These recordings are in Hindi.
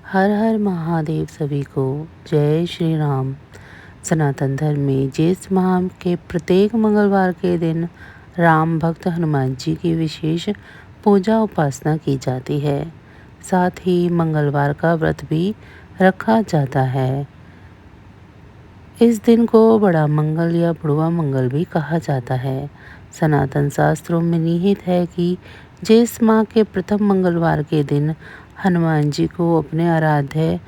हर हर महादेव सभी को। जय श्री राम। सनातन धर्म में ज्येष्ठ माह के प्रत्येक मंगलवार के दिन राम भक्त हनुमान जी की विशेष पूजा उपासना की जाती है। साथ ही मंगलवार का व्रत भी रखा जाता है। इस दिन को बड़ा मंगल या बुढ़वा मंगल भी कहा जाता है। सनातन शास्त्रों में निहित है कि ज्येष्ठ माह के प्रथम मंगलवार के दिन हनुमान जी को अपने आराध्य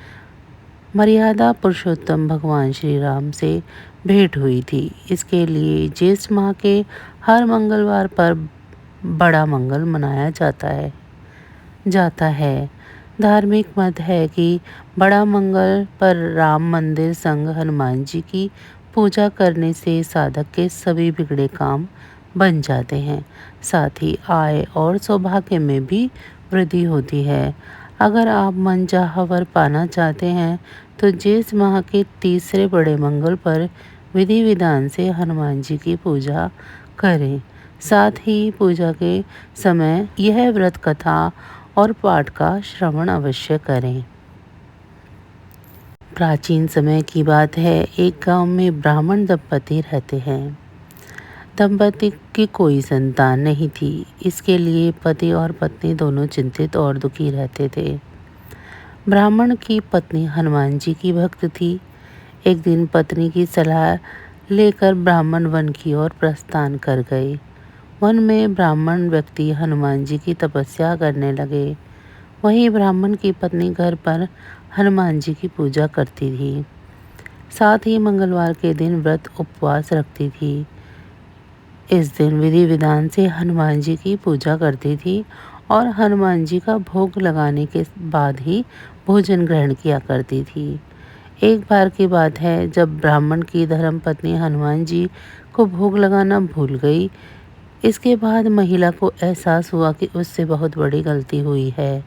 मर्यादा पुरुषोत्तम भगवान श्री राम से भेंट हुई थी। इसके लिए ज्येष्ठ माह के हर मंगलवार पर बड़ा मंगल मनाया जाता है। धार्मिक मत है कि बड़ा मंगल पर राम मंदिर संग हनुमान जी की पूजा करने से साधक के सभी बिगड़े काम बन जाते हैं। साथ ही आय और सौभाग्य में भी वृद्धि होती है। अगर आप मनचाहा वर पाना चाहते हैं तो ज्येष्ठ माह के तीसरे बड़े मंगल पर विधि विधान से हनुमान जी की पूजा करें। साथ ही पूजा के समय यह व्रत कथा और पाठ का श्रवण अवश्य करें। प्राचीन समय की बात है, एक गांव में ब्राह्मण दंपति रहते हैं। दंपति की कोई संतान नहीं थी। इसके लिए पति और पत्नी दोनों चिंतित और दुखी रहते थे। ब्राह्मण की पत्नी हनुमान जी की भक्त थी। एक दिन पत्नी की सलाह लेकर ब्राह्मण वन की ओर प्रस्थान कर गए। वन में ब्राह्मण व्यक्ति हनुमान जी की तपस्या करने लगे। वहीं ब्राह्मण की पत्नी घर पर हनुमान जी की पूजा करती थी। साथ ही मंगलवार के दिन व्रत उपवास रखती थी। इस दिन विधि विधान से हनुमान जी की पूजा करती थी और हनुमान जी का भोग लगाने के बाद ही भोजन ग्रहण किया करती थी। एक बार की बात है, जब ब्राह्मण की धर्मपत्नी हनुमान जी को भोग लगाना भूल गई। इसके बाद महिला को एहसास हुआ कि उससे बहुत बड़ी गलती हुई है।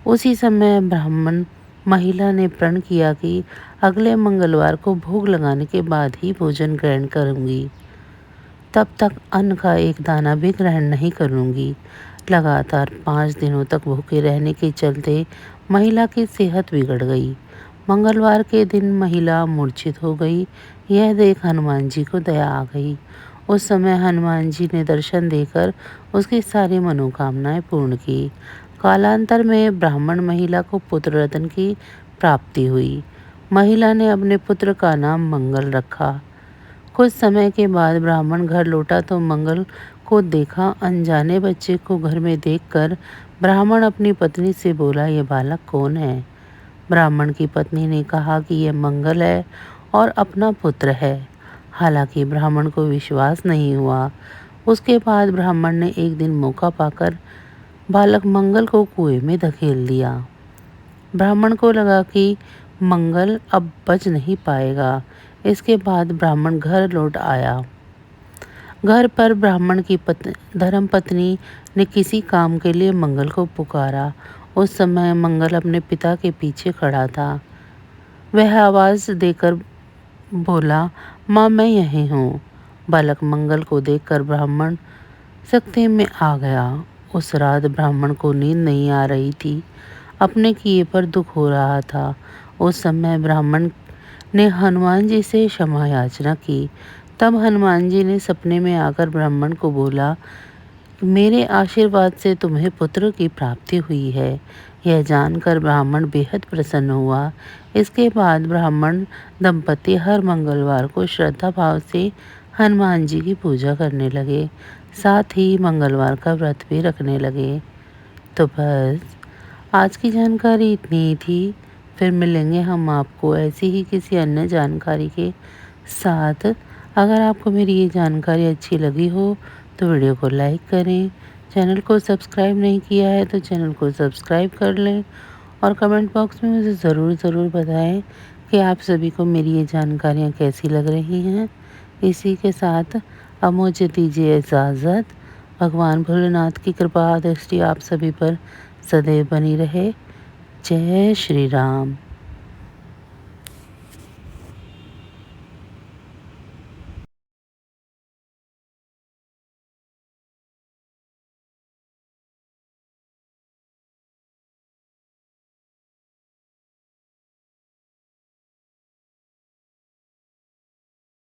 उसी समय ब्राह्मण महिला ने प्रण किया कि अगले मंगलवार को भोग लगाने के बाद ही भोजन ग्रहण करूंगी। तब तक अन्न का एक दाना भी ग्रहण नहीं करूंगी। लगातार 5 दिनों तक भूखे रहने के चलते महिला की सेहत बिगड़ गई। मंगलवार के दिन महिला मूर्छित हो गई। यह देख हनुमान जी को दया आ गई। उस समय हनुमान जी ने दर्शन देकर उसकी सारी मनोकामनाएं पूर्ण की। कालांतर में ब्राह्मण महिला को पुत्र रत्न की प्राप्ति हुई। महिला ने अपने पुत्र का नाम मंगल रखा। कुछ समय के बाद ब्राह्मण घर लौटा तो मंगल को देखा। अनजाने बच्चे को घर में देखकर ब्राह्मण अपनी पत्नी से बोला, यह बालक कौन है? ब्राह्मण की पत्नी ने कहा कि यह मंगल है और अपना पुत्र है। हालांकि ब्राह्मण को विश्वास नहीं हुआ। उसके बाद ब्राह्मण ने एक दिन मौका पाकर बालक मंगल को कुएं में धकेल दिया। ब्राह्मण को लगा कि मंगल अब बच नहीं पाएगा। इसके बाद ब्राह्मण घर लौट आया। घर पर ब्राह्मण की धर्मपत्नी ने किसी काम के लिए मंगल को पुकारा। उस समय मंगल अपने पिता के पीछे खड़ा था। वह आवाज देकर बोला, माँ मैं यहीं हूँ। बालक मंगल को देखकर ब्राह्मण सख्ती में आ गया। उस रात ब्राह्मण को नींद नहीं आ रही थी। अपने किए पर दुख हो रहा था। उस समय ब्राह्मण ने हनुमान जी से क्षमा याचना की। तब हनुमान जी ने सपने में आकर ब्राह्मण को बोला, मेरे आशीर्वाद से तुम्हें पुत्र की प्राप्ति हुई है। यह जानकर ब्राह्मण बेहद प्रसन्न हुआ। इसके बाद ब्राह्मण दंपति हर मंगलवार को श्रद्धा भाव से हनुमान जी की पूजा करने लगे। साथ ही मंगलवार का व्रत भी रखने लगे। तो बस आज की जानकारी इतनी ही थी। फिर मिलेंगे हम आपको ऐसी ही किसी अन्य जानकारी के साथ। अगर आपको मेरी ये जानकारी अच्छी लगी हो तो वीडियो को लाइक करें। चैनल को सब्सक्राइब नहीं किया है तो चैनल को सब्सक्राइब कर लें और कमेंट बॉक्स में मुझे ज़रूर बताएं कि आप सभी को मेरी ये जानकारियाँ कैसी लग रही हैं। इसी के साथ अब मुझे दीजिए इजाज़त। भगवान भोलेनाथ की कृपा दृष्टि आप सभी पर सदैव बनी रहे। जय श्री राम।